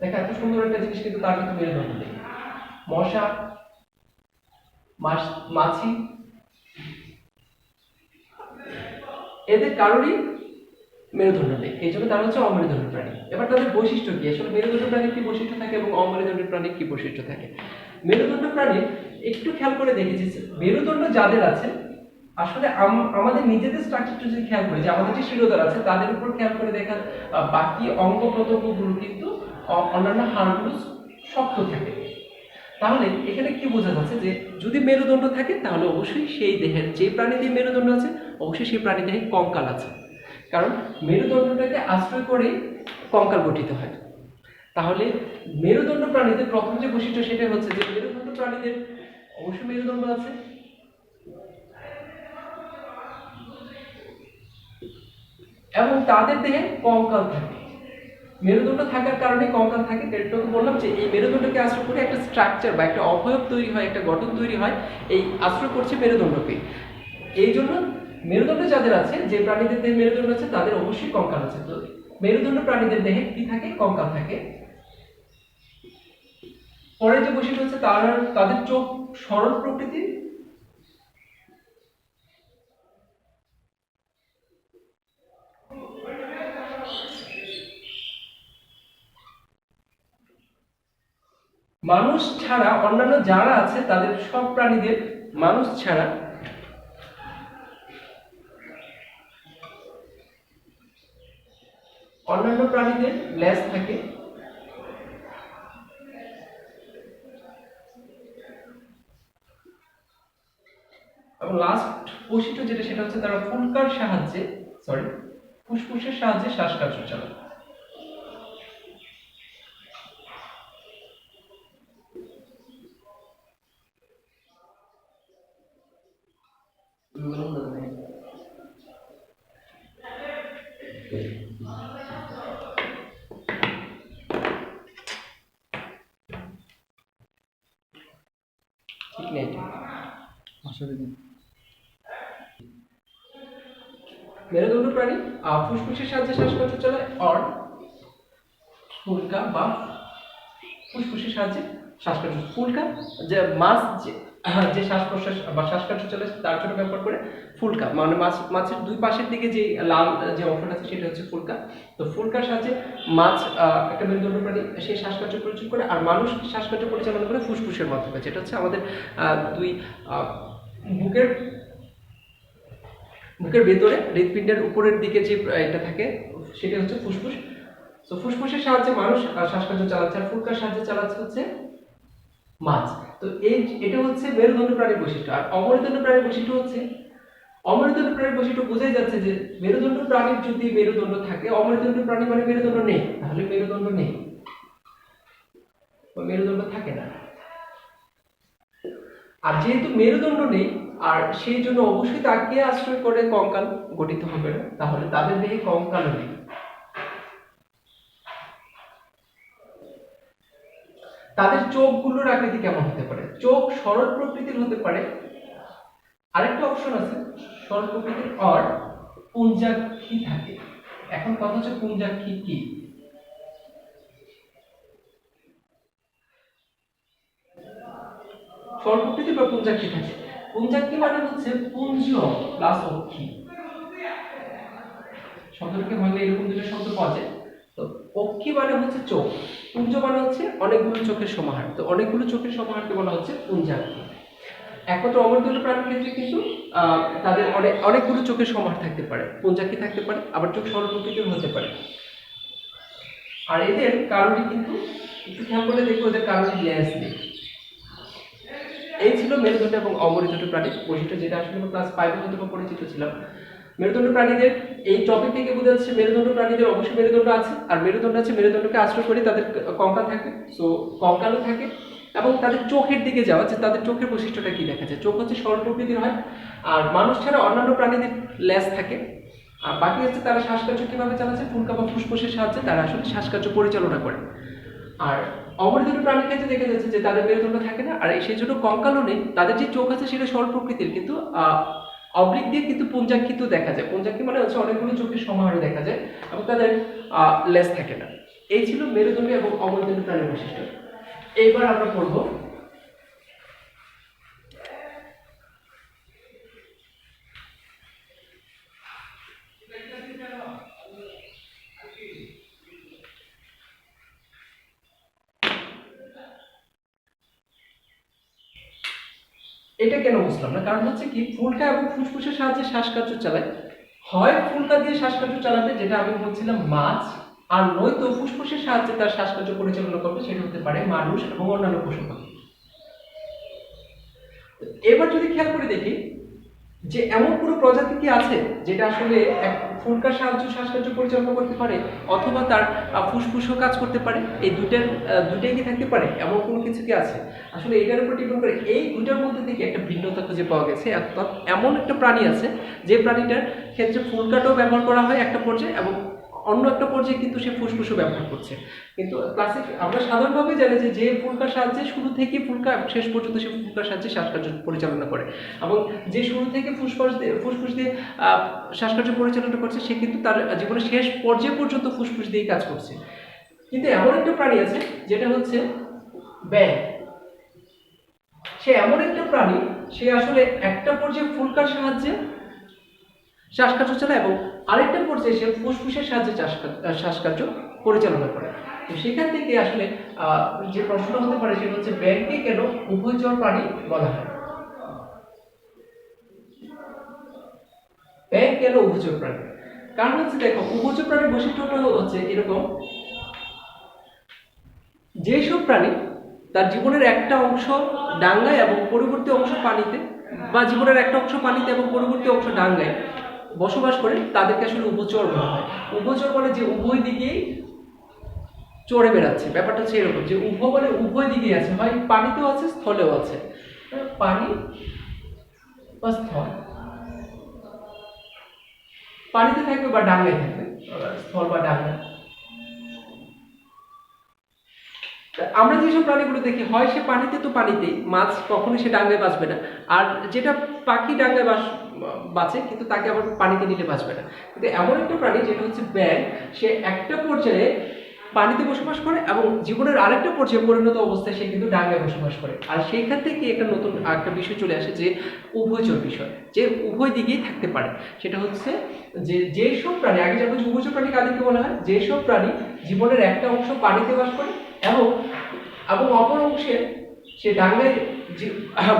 দেখা এত সুন্দর একটা জিনিস কিন্তু তার কিন্তু মেরুদণ্ড নেই। মশা, মাছি, এদের কারোরই মেরুদণ্ড নেই, এই জন্য তারা হচ্ছে অমেরুদণ্ড প্রাণী। এবার তাদের বৈশিষ্ট্য কি, আসলে মেরুদণ্ড প্রাণীর কি বৈশিষ্ট্য থাকে এবং অমেরুদণ্ড প্রাণীর কি বৈশিষ্ট্য থাকে? মেরুদণ্ড প্রাণীর একটু খেয়াল করে দেখেছি, মেরুদণ্ড যাদের আছে আসলে আমাদের নিজেদের স্ট্রাকচারটা যদি খেয়াল করি, যে আমাদের যে শিরোধার আছে তাদের উপর খেয়াল করে দেখা, বাকি অঙ্গ প্রত্যঙ্গগুলো কিন্তু অন্যান্য হাড়গুলো শক্ত থাকে। তাহলে এখানে কি বোঝা যাচ্ছে যে যদি মেরুদণ্ড থাকে তাহলে অবশ্যই সেই দেহের, যে প্রাণীদের মেরুদণ্ড আছে অবশ্যই সেই প্রাণী দেহে কঙ্কাল আছে, কারণ মেরুদণ্ডটাকে আশ্রয় করে কঙ্কাল গঠিত হয়। তাহলে মেরুদণ্ড প্রাণীদের প্রথম যে বৈশিষ্ট্য সেটা হচ্ছে যে মেরুদণ্ড প্রাণীদের অবশ্যই মেরুদণ্ড আছে এবং তাদের দেহে কঙ্কাল থাকে। মেরুদণ্ড থাকার কারণে কঙ্কাল থাকে, এটা তো বললাম যে এই মেরুদণ্ডকে আশ্রয় করে একটা স্ট্রাকচার বা একটা অবয়ব তৈরি হয়, একটা গঠন তৈরি হয়, এই আশ্রয় করছে মেরুদণ্ডকে। এই জন্য মেরুদণ্ড যাদের আছে, যে প্রাণীদের দেহে মেরুদণ্ড আছে তাদের অবশ্যই কঙ্কাল আছে। তো মেরুদণ্ড প্রাণীদের দেহে কি থাকে? কঙ্কাল থাকে। পরের যে বৈশিষ্ট্য হচ্ছে তাদের চোখ সরল প্রকৃতির, মানুষ ছাড়া অন্যান্য যারা আছে তাদের সব প্রাণীদের, মানুষ ছাড়া অন্যান্য প্রাণীদের লেজ থাকে এবং লাস্ট বৈশিষ্ট্য যেটা সেটা হচ্ছে তারা ফুসফুসের সাহায্যে শ্বাসকার্য চালায়। ঠিক নেই। মেরুদণ্ড প্রাণী ফুসফুসের সাহায্যে শ্বাসকষ্ট চালায়, আর ফুলকা বা ফুসফুসের সাহায্যে শ্বাসকষ্ট। ফুলকা যে মাছ যে শ্বাস প্রশ্বাস বা শ্বাসকষ্ট চলে তার জন্য ব্যবহার করে ফুলকা, মানে মাছের দুই পাশের দিকে যে লাল যে অংশটা আছে সেটা হচ্ছে ফুলকা। তো ফুলকার সাহায্যে মাছ একটা মেরুদণ্ড প্রাণী সেই শ্বাসকষ্ট পরিচালনা করে, আর মানুষ শ্বাসকষ্ট পরিচালনা করে ফুসফুসের মাধ্যমে, যেটা হচ্ছে আমাদের দুই বুকের ভেতরে হৃৎপিণ্ডের উপরের দিকে যে এটা থাকে সেটা হচ্ছে ফুসফুস। তো ফুসফুসের সাহায্যে মানুষ শ্বাসকষ্ট চালাচ্ছে, আর ফুলকার সাহায্যে চালাচ্ছে হচ্ছে মাছ। তো এটা হচ্ছে মেরুদণ্ড প্রাণীর বৈশিষ্ট্য। আর অমেরুদণ্ড প্রাণীর বৈশিষ্ট্য হচ্ছে, অমেরুদণ্ড প্রাণীর বৈশিষ্ট্য বোঝাই যাচ্ছে যে মেরুদণ্ড প্রাণীর যদি মেরুদণ্ড থাকে, অমেরুদণ্ড প্রাণী মানে মেরুদণ্ড নেই, তাহলে মেরুদণ্ড নেই, মেরুদণ্ড থাকে না। আর যেহেতু মেরুদণ্ড নেই, আর সেই জন্য অবশ্যই তাকে আশ্রয় করে কঙ্কাল গঠিত হবে না, তাহলে তাদের দেহে কঙ্কালও নেই। তাদের চোখগুলোর আকৃতি কেমন হতে পারে? চোখ সরল প্রকৃতির হতে পারে, আরেকটা অপশন আছে সরল প্রকৃতির, আর পুঞ্জাক্ষী থাকে। এখন কথা হচ্ছে পুঞ্জাক্ষী কি? সরল প্রকৃতি বা পুঞ্জাক্ষী থাকে। পুঞ্জাক্ষী মানে হচ্ছে পুঞ্জ প্লাস অক্ষী, শব্দটাকে ভাঙলে এরকম দুটো শব্দ পাওয়া যায়। তো অক্ষী মানে হচ্ছে চোখ, পুঞ্জ মানে হচ্ছে অনেকগুলো চোখের সমাহার, তো অনেকগুলো চোখের সমাহারকে বলা হচ্ছে পুঞ্জাক্ষী। একমাত্র অমেরুদণ্ড প্রাণীর ক্ষেত্রে কিন্তু তাদের অনেকগুলো চোখের সমাহার থাকতে পারে, পুঞ্জাক্ষী থাকতে পারে, আবার চোখ সরল প্রকৃতির হতে পারে। আর এদের কারণে কিন্তু একটু খেয়াল করলে দেখবো যে কারণে লেন্স নেই। এই ছিল মেরুদণ্ড এবং অমেরুদণ্ড প্রাণীর বৈশিষ্ট্য, যেটা আসলে আমরা ক্লাস 5 এ হয়তো পরিচিত ছিলাম। মেরুদণ্ড প্রাণীদের এই টপিক থেকে বোঝা যাচ্ছে মেরুদণ্ড প্রাণীদের অবশ্যই মেরুদণ্ড আছে, আর মেরুদণ্ড আছে, মেরুদণ্ডকে আশ্রয় করে তাদের কঙ্কাল থাকে, সো কঙ্কালও থাকে, এবং তাদের চোখের দিকে যাওয়া, যে তাদের চোখের বৈশিষ্ট্যটা কি দেখা যায়, চোখ হচ্ছে সরল প্রকৃতির হয়। আর মানুষ ছাড়া অন্যান্য প্রাণীদের লেজ থাকে, আর বাকি হচ্ছে তারা শ্বাসকার্য কিভাবে চালাচ্ছে, ফুলকা বা ফুসফুসের সাহায্যে তারা আসলে শ্বাসকার্য পরিচালনা করে। আর অমেরুদণ্ড প্রাণীর ক্ষেত্রে দেখা যাচ্ছে যে তাদের মেরুদণ্ড থাকে না, আর সেই জন্য কঙ্কালও নেই, তাদের যে চোখ আছে সেটা সরল প্রকৃতির, কিন্তু অবলিক দিয়ে কিন্তু পুঞ্জাক্ষিত দেখা যায়। পুঞ্জাক্ষী মানে হচ্ছে অনেকগুলো চোখের সমাহারে দেখা যায়, এবং তাদের লেজ থাকে না। এই ছিল মেরুদণ্ড এবং অমেরুদণ্ড প্রাণীর বৈশিষ্ট্য। এইবার আমরা পড়ব এটা কেন বুঝলাম না, কারণ হচ্ছে কি ফুলকা এবং ফুসফুসের সাহায্যে শ্বাসকার্য চালায়, হয় ফুলকা দিয়ে শ্বাসকার্য চালাতে, যেটা আমি বলছিলাম মাছ, আর নয়তো ফুসফুসের সাহায্যে তার শ্বাসকার্য পরিচালনা করবে, সেটা হতে পারে মানুষ এবং অন্যান্য পশু পাখি। এবার যদি খেয়াল করে দেখি যে এমন কোনো প্রজাতি কি আছে যেটা আসলে এক ফুলকার সাহায্যে শ্বাসকার্য পরিচালনা করতে পারে, অথবা তার ফুসফুসও কাজ করতে পারে, এই দুটাই কি থাকতে পারে, এমন কোনো কিছু কি আছে? আসলে এটার উপর ডিপেন্ড করে এই দুটার মধ্যে থেকে একটা ভিন্নতা খুঁজে পাওয়া গেছে। অর্থাৎ এমন একটা প্রাণী আছে যে প্রাণীটার ক্ষেত্রে ফুলকাটাও ব্যবহার করা হয় একটা পর্যায়ে, এবং অন্য একটা পর্যায়ে কিন্তু সে ফুসফুসও ব্যবহার করছে। কিন্তু ক্লাসিক আমরা সাধারণভাবে জানি যে ফুলকার সাহায্যে শুরু থেকে ফুলকা শেষ পর্যন্ত সে ফুলকার সাহায্যে শ্বাসকার্য পরিচালনা করে, এবং যে শুরু থেকে ফুসফুস দিয়ে শ্বাসকার্য পরিচালনা করছে সে কিন্তু তার জীবনের শেষ পর্যায়ে পর্যন্ত ফুসফুস দিয়েই কাজ করছে। কিন্তু এমন একটা প্রাণী আছে যেটা হচ্ছে ব্যাঙ। সে এমন একটা প্রাণী, সে আসলে একটা পর্যায়ে ফুলকার সাহায্যে শ্বাসকার্য চালায়, এবং আরেকটা পর্যায়ে সে ফুসফুসের সাহায্যে শ্বাসকার্য পরিচালনা করে। তো সেখান থেকে আসলে যে প্রশ্নটা হতে পারে সেটা হচ্ছে ব্যাঙকে কেন উভয়চর প্রাণী বলা হয়? ব্যাঙ কেন উভয়চর প্রাণী? কারণ হচ্ছে দেখো, উভয়চর প্রাণীর বৈশিষ্ট্যটা হচ্ছে এরকম, যেসব প্রাণী তার জীবনের একটা অংশ ডাঙ্গায় এবং পরবর্তী অংশ পানিতে, বা জীবনের একটা অংশ পানিতে এবং পরবর্তী অংশ ডাঙ্গায় বসবাস করে, তাদেরকে আসলে উভচর বলা হয়। উভচর বলে যে উভয় দিকেই চড়ে বেড়াচ্ছে, ব্যাপারটা হচ্ছে এরকম যে বলে উভয় দিকেই আছে, হয় পানিতেও আছে স্থলেও আছে, পানি বা স্থল, পানিতে থাকবে বা ডাঙ্গায় থাকবে, স্থল বা ডাঙ্গা। আমরা যেসব প্রাণীগুলো দেখি হয় সে পানিতে তো পানিতেই, মাছ কখনোই সে ডাঙ্গায় বাঁচবে না। আর যেটা পাখি ডাঙ্গায় বাঁচে কিন্তু তাকে আবার পানিতে নিলে বাঁচবে না। কিন্তু এমন একটা প্রাণী যেটা হচ্ছে ব্যাঙ, সে একটা পর্যায়ে পানিতে বসবাস করে এবং জীবনের আরেকটা পর্যায়ে পরিণত অবস্থায় সে কিন্তু ডাঙ্গায় বসবাস করে। আর সেইখান থেকে একটা নতুন একটা বিষয় চলে আসে যে উভয়চর বিষয়, যে উভয় দিকেই থাকতে পারে। সেটা হচ্ছে যে যেসব প্রাণী, আগে যাবো যে উভয়চর প্রাণী কাদেরকে বলা হয়, যেসব প্রাণী জীবনের একটা অংশ পানিতে বাস করে এবং এবং অপর অংশে সে ডাঙ্গায়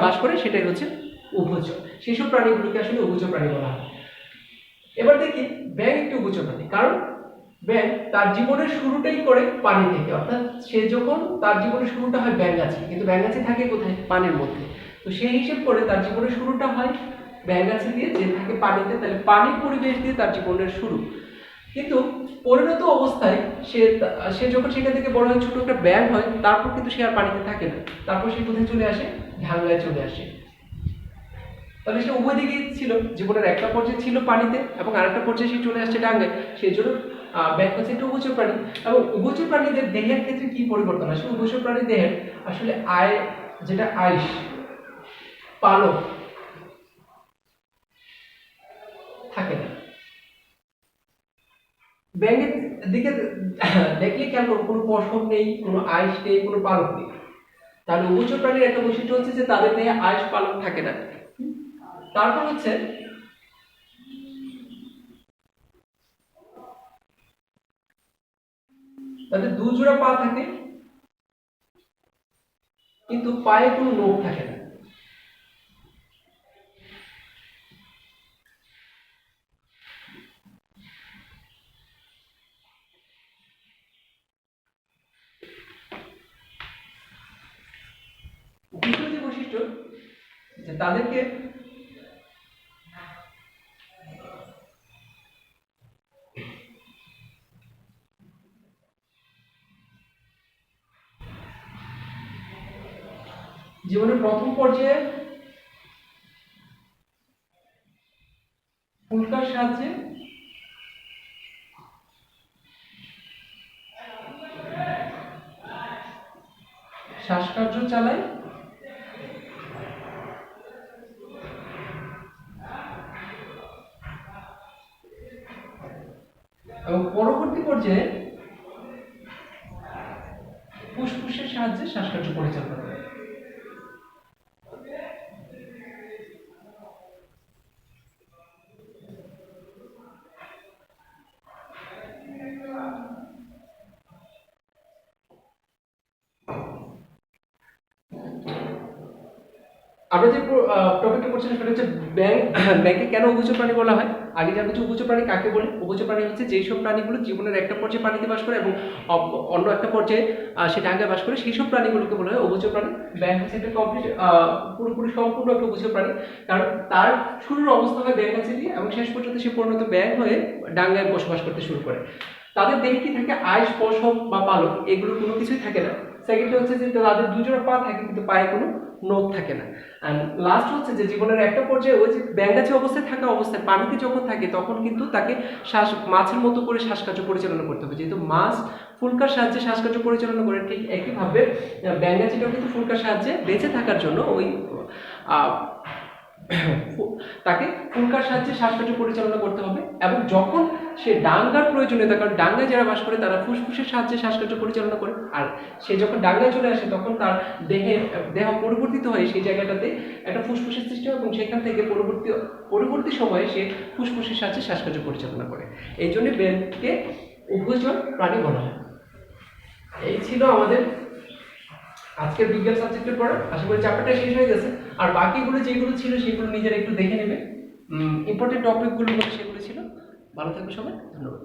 বাস করে, সেটাই হচ্ছে উভয়চর। সেসব প্রাণীগুলোকে আসলে উভয়চর প্রাণী বলা হয়। এবার দেখি ব্যাঙ একটি উভয়চর প্রাণী, কারণ ব্যাঙ তার জীবনের শুরুটাই করে পানি থেকে, অর্থাৎ সে যখন তার জীবনের শুরুটা হয় ব্যাঙাচি, কিন্তু ব্যাঙাচি থাকে কোথায়? পানির মধ্যে। তো সেই হিসেব করে তার জীবনের শুরুটা হয় ব্যাঙাচি দিয়ে, যে থাকে পানিতে, তাহলে পানির পরিবেশ দিয়ে তার জীবনের শুরু। কিন্তু পরিণত অবস্থায় সে সে যখন সেখান থেকে বড় হয়, ছোট একটা ব্যাঙ হয়, তারপর কিন্তু সে আর পানিতে থাকে না, তারপর সে কোথায় চলে আসে? ঢাঙ্গায় চলে আসে। তাহলে সে উভয় দিকেই ছিল, জীবনের একটা পর্যায়ে ছিল পানিতে এবং আরেকটা পর্যায়ে সে চলে আসছে ডাঙ্গায়। সেই জন্য ব্যাঙ হচ্ছে একটা উভয়চর প্রাণী। এবং উভয়চর প্রাণীদের দেহের ক্ষেত্রে কি পরিবর্তন আসে? উভয়চর প্রাণীর দেহের আসলে যেটা আইস, পালক থাকে না। ব্যাঙের দিকে দেখলে খেয়াল করো, কোনো পশম নেই, কোনো আইস নেই, কোনো পালক নেই। তাহলে উভয়চর প্রাণীর একটা বৈশিষ্ট্য হচ্ছে যে তাদের দেহে আইস পালক থাকে না। তারপর হচ্ছে তাদের দুজোড়া পা থাকে, কিন্তু পায়ে কোনো নখ থাকে না। দ্বিতীয় যে বৈশিষ্ট্য, যে তাদেরকে জীবনের প্রথম পর্যায়ে ফুলকার সাহায্যে শ্বাসকার্য চালায় এবং পরবর্তী পর্যায়ে ফুসফুসের সাহায্যে শ্বাসকার্য পরিচালনা করে। আমরা যে টপিকটা পড়ছিলাম সেটা হচ্ছে ব্যাংকে কেন উভয়চর প্রাণী বলা হয়। আগে জানবো যে উভয়চর প্রাণী কাকে বলে। উভয়চর প্রাণী হচ্ছে যেই সব প্রাণীগুলো জীবনের একটা পর্যায়ে পানিতে বাস করে এবং অন্য একটা পর্যায়ে সে ডাঙ্গায় বাস করে, সেই সব প্রাণীগুলোকে বলা হয় উভয়চর প্রাণী। ব্যাঙ হচ্ছে একটা কমপ্লিট পুরোপুরি সম্পূর্ণ একটা উভয়চর প্রাণী, কারণ তার শুরুর অবস্থা হয় ব্যাঙাচি দিয়ে এবং শেষ পর্যন্ত সে পরিণত ব্যাঙ হয়ে ডাঙ্গায় বসবাস করতে শুরু করে। তাদের দেহে কি থাকে? আইস, পশম বা পালক, এগুলো কোনো কিছুই থাকে না। সেকেন্ড হচ্ছে যে তাদের দুজোড়া পা থাকে কিন্তু পায়ে কোনো নখ থাকে না। এন্ড লাস্ট হচ্ছে যে জীবনের একটা পর্যায়ে ওই যে ব্যাঙাচি অবস্থায় থাকা অবস্থায় পানিতে যখন থাকে তখন কিন্তু তাকে মাছের মতো করে শ্বাসকার্য পরিচালনা করতে হবে। যেহেতু মাছ ফুলকার সাহায্যে শ্বাসকার্য পরিচালনা করে, ঠিক একইভাবে ব্যাঙাচিটাও কিন্তু ফুলকার সাহায্যে বেঁচে থাকার জন্য ওই তাকে ফুলকার সাহায্যে শ্বাসকার্য পরিচালনা করতে হবে। এবং যখন সে ডাঙ্গার প্রয়োজনীয়তা, কারণ ডাঙ্গায় যারা বাস করে তারা ফুসফুসের সাহায্যে শ্বাসকার্য পরিচালনা করে, আর সে যখন ডাঙ্গায় চলে আসে তখন তার দেহ পরিবর্তিত হয়ে সেই জায়গাটাতে একটা ফুসফুসের সৃষ্টি হয় এবং সেখান থেকে পরবর্তী সময়ে সে ফুসফুসের সাহায্যে শ্বাসকার্য পরিচালনা করে। এই জন্য ব্যাঙকে উভয়চর প্রাণী বলা হয়। এই ছিল আমাদের আজকের বিজ্ঞান সাবজেক্টের পড়া। আশা করি চ্যাপ্টারটা শেষ হয়ে গেছে। আর বাকিগুলো যেগুলো ছিল সেগুলো নিজেরা একটু দেখে নেবে। ইম্পর্টেন্ট টপিকগুলো সেগুলো ছিল। ভালো থাকবে সবাই, ধন্যবাদ।